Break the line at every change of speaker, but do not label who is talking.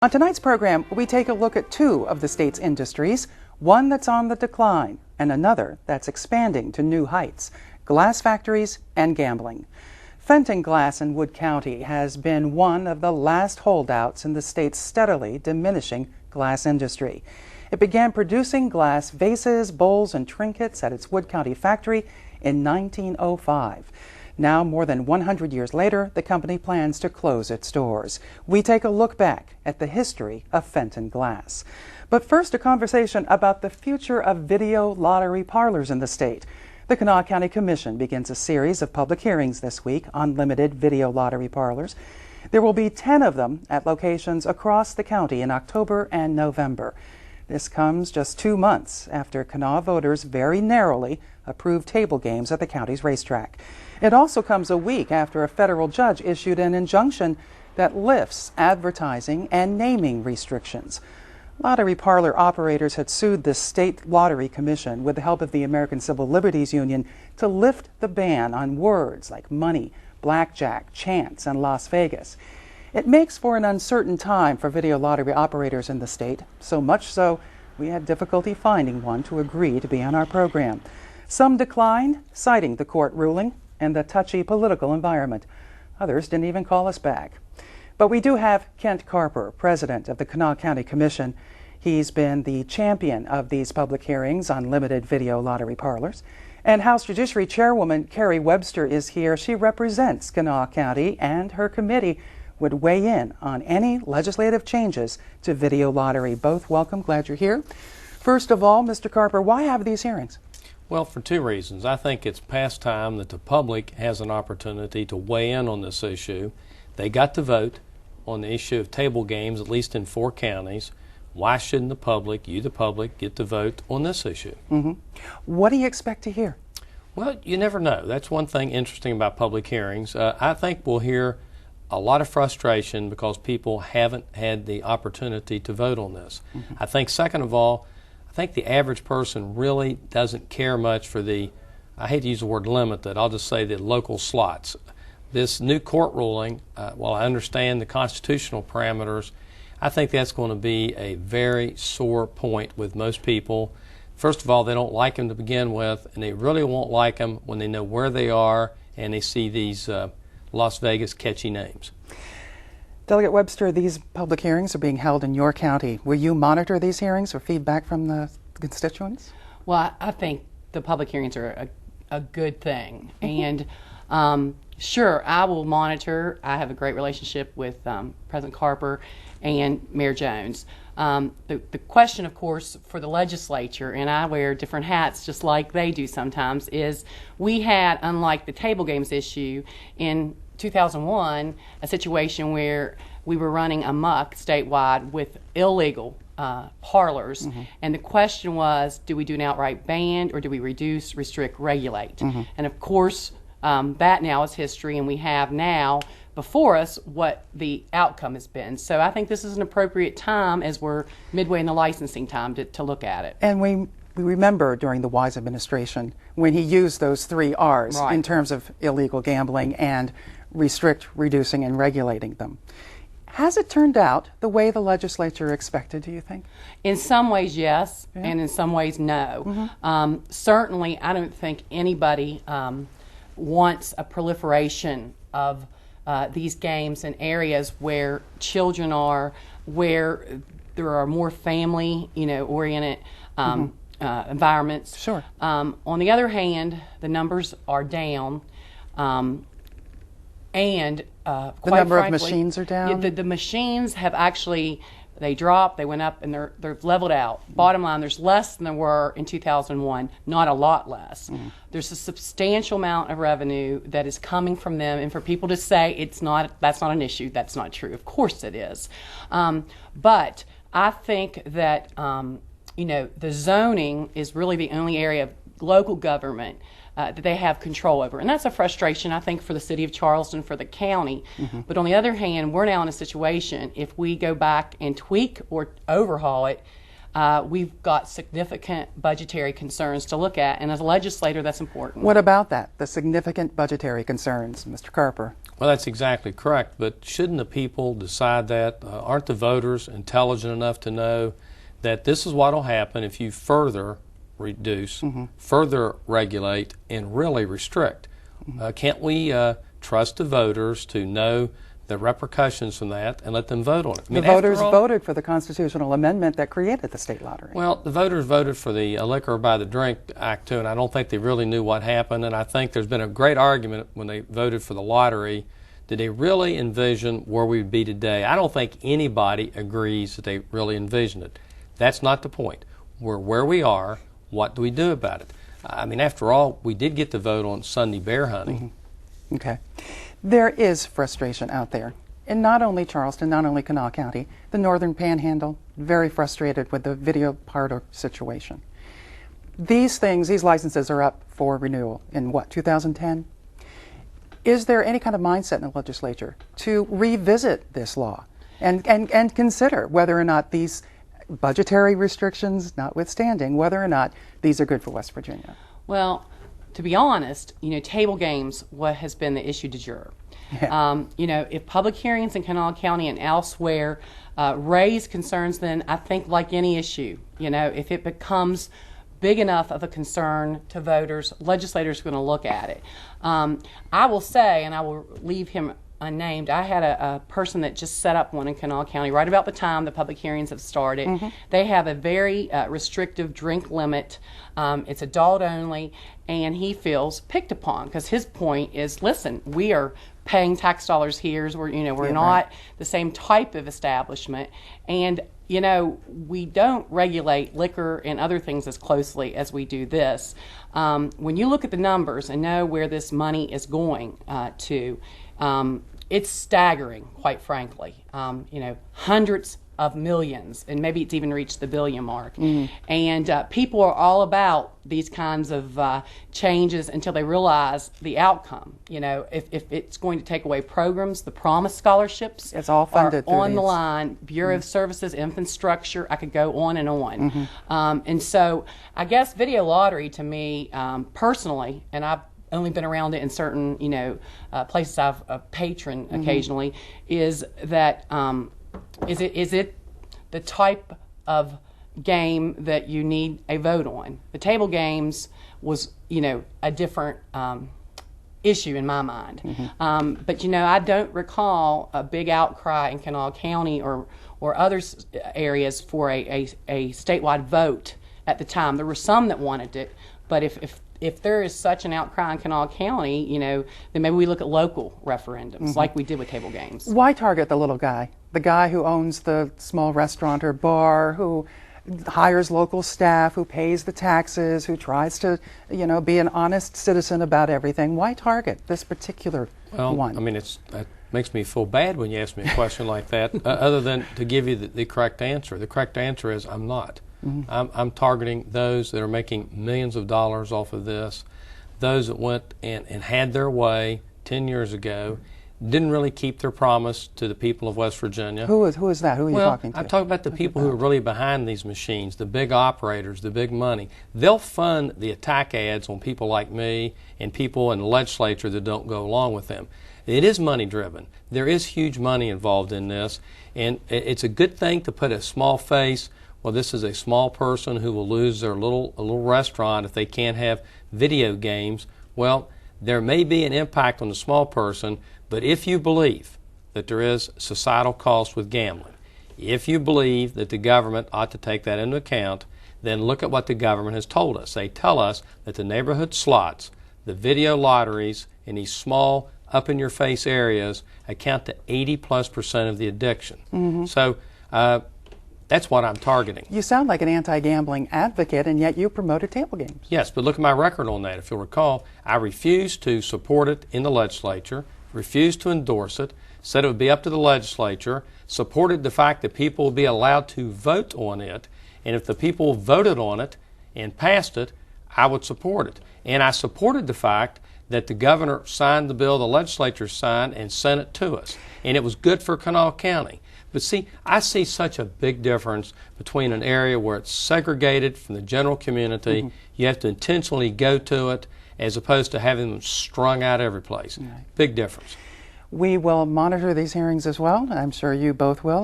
On tonight's program, we take a look at two of the state's industries, one that's on the decline and another that's expanding to new heights: glass factories and gambling. Fenton Glass in Wood County has been one of the last holdouts in the state's steadily diminishing glass industry. It began producing glass vases, bowls, and trinkets at its Wood County factory in 1905. Now, more than 100 years later, the company plans to close its doors. We take a look back at the history of Fenton Glass. But first, a conversation about the future of video lottery parlors in the state. The Kanawha County Commission begins a series of public hearings this week on limited video lottery parlors. There will be 10 of them at locations across the county in October and November. This comes just 2 months after Kanawha voters very narrowly approved table games at the county's racetrack. It also comes a week after a federal judge issued an injunction that lifts advertising and naming restrictions. Lottery parlor operators had sued the State Lottery Commission with the help of the American Civil Liberties Union to lift the ban on words like money, blackjack, chance, and Las Vegas. It makes for an uncertain time for video lottery operators in the state, so much so we had difficulty finding one to agree to be on our program. Some declined, citing the court ruling and the touchy political environment. Others didn't even call us back. But we do have Kent Carper, president of the Kanawha County Commission. He's been the champion of these public hearings on limited video lottery parlors. And House Judiciary Chairwoman Carrie Webster is here. She represents Kanawha County, and her committee would weigh in on any legislative changes to video lottery. Both welcome. Glad you're here. First of all, Mr. Carper, why have these hearings?
Well, for two reasons. I think it's past time that the public has an opportunity to weigh in on this issue. They got to vote on the issue of table games, at least in 4 counties. Why shouldn't the public, you the public, get to vote on this issue?
What do you expect to hear?
Well, you never know. That's one thing interesting about public hearings. I think we'll hear a lot of frustration because people haven't had the opportunity to vote on this. I think, second of all, I think the average person really doesn't care much for the, I hate to use the word limited, I'll just say the local slots. This new court ruling, while I understand the constitutional parameters, I think that's going to be a very sore point with most people. First of all, they don't like them to begin with, and they really won't like them when they know where they are and they see these Las Vegas catchy names.
Delegate Webster, these public hearings are being held in your county. Will you monitor these hearings for feedback from the constituents?
Well, I think the public hearings are a good thing. And sure, I will monitor. I have a great relationship with President Carper and Mayor Jones. The question, of course, for the legislature, and I wear different hats just like they do sometimes, is we had, unlike the table games issue, in 2001, a situation where we were running amok statewide with illegal parlors, and the question was, do we do an outright ban or do we reduce, restrict, regulate? And of course, that now is history, and we have now before us what the outcome has been. So I think this is an appropriate time, as we're midway in the licensing time, to look at it.
And we remember during the Wise administration when he used those 3 R's in terms of illegal gambling and restrict, reducing, and regulating them. Has it turned out the way the legislature expected, do you think?
In some ways, yes, and in some ways, no. Certainly, I don't think anybody wants a proliferation of these games in areas where children are, where there are more family, oriented environments.
Sure.
On the other hand, the numbers are down. And
the
quite
number
frankly,
of machines are down?
The machines have actually, they dropped, they went up, and they're leveled out. Bottom line, there's less than there were in 2001, not a lot less. There's a substantial amount of revenue that is coming from them, and for people to say that's not an issue, that's not true. Of course it is. But I think that the zoning is really the only area of local government that they have control over. And that's a frustration, I think, for the city of Charleston, for the county. But on the other hand, we're now in a situation, if we go back and tweak or overhaul it, we've got significant budgetary concerns to look at, and as a legislator, that's important.
What about that, the significant budgetary concerns, Mr. Carper?
Well, that's exactly correct, but shouldn't the people decide that? Aren't the voters intelligent enough to know that this is what will happen if you further reduce, further regulate, and really restrict? Can't we trust the voters to know the repercussions from that and let them vote on it?
The voters voted for the constitutional amendment that created the state lottery.
Well, the voters voted for the Liquor by the Drink Act, too, and I don't think they really knew what happened. And I think there's been a great argument when they voted for the lottery. Did they really envision where we would be today? I don't think anybody agrees that they really envisioned it. That's not the point. We're where we are. What do we do about it? I mean, after all, we did get to vote on Sunday bear hunting.
Okay. There is frustration out there in not only Charleston, not only Kanawha County, the northern panhandle, very frustrated with the video parlor situation. These licenses are up for renewal in what, 2010? Is there any kind of mindset in the legislature to revisit this law and consider whether or not these budgetary restrictions notwithstanding, whether or not these are good for West Virginia?
Well, to be honest, table games, what has been the issue du jour.
Yeah.
If public hearings in Kanawha County and elsewhere raise concerns, then I think like any issue, if it becomes big enough of a concern to voters, legislators are going to look at it. I will say, and I will leave him unnamed, I had a person that just set up one in Kanawha County right about the time the public hearings have started. They have a very restrictive drink limit. It's adult only, and he feels picked upon because his point is, listen, we are paying tax dollars here. We're not the same type of establishment, and we don't regulate liquor and other things as closely as we do this. When you look at the numbers and know where this money is going to, it's staggering, quite frankly. Hundreds of millions, and maybe it's even reached the billion mark. And people are all about these kinds of changes until they realize the outcome. If it's going to take away programs, the Promise scholarships,
it's all funded
are on the line. Bureau of Services, infrastructure, I could go on and on. And so I guess video lottery to me, personally, and I've only been around it in certain, places I've patroned occasionally, is that is it the type of game that you need a vote on? The table games was, a different issue in my mind. But I don't recall a big outcry in Kanawha County or other areas for a statewide vote at the time. There were some that wanted it, but if there is such an outcry in Kanawha County, then maybe we look at local referendums like we did with table games.
Why target the little guy? The guy who owns the small restaurant or bar, who hires local staff, who pays the taxes, who tries to, be an honest citizen about everything. Why target this particular one?
I mean, that makes me feel bad when you ask me a question like that, other than to give you the correct answer. The correct answer is I'm not. I'm targeting those that are making millions of dollars off of this, those that went and had their way 10 years ago, didn't really keep their promise to the people of West Virginia.
Who is that? Who are you talking to?
I'm talking about the people who are really behind these machines, the big operators, the big money. They'll fund the attack ads on people like me and people in the legislature that don't go along with them. It is money driven. There is huge money involved in this, and it's a good thing to put a small face. Well, this is a small person who will lose their little restaurant if they can't have video games. Well, there may be an impact on the small person, but if you believe that there is societal cost with gambling, if you believe that the government ought to take that into account, then look at what the government has told us. They tell us that the neighborhood slots, the video lotteries in these small, up-in-your-face areas account to 80+% of the addiction. So that's what I'm targeting.
You sound like an anti-gambling advocate, and yet you promoted table games.
Yes, but look at my record on that. If you'll recall, I refused to support it in the legislature, refused to endorse it, said it would be up to the legislature, supported the fact that people would be allowed to vote on it, and if the people voted on it and passed it, I would support it. And I supported the fact that the governor signed the bill, the legislature signed, and sent it to us. And it was good for Kanawha County. But see, I see such a big difference between an area where it's segregated from the general community, you have to intentionally go to it, as opposed to having them strung out every place. Big difference.
We will monitor these hearings as well. I'm sure you both will.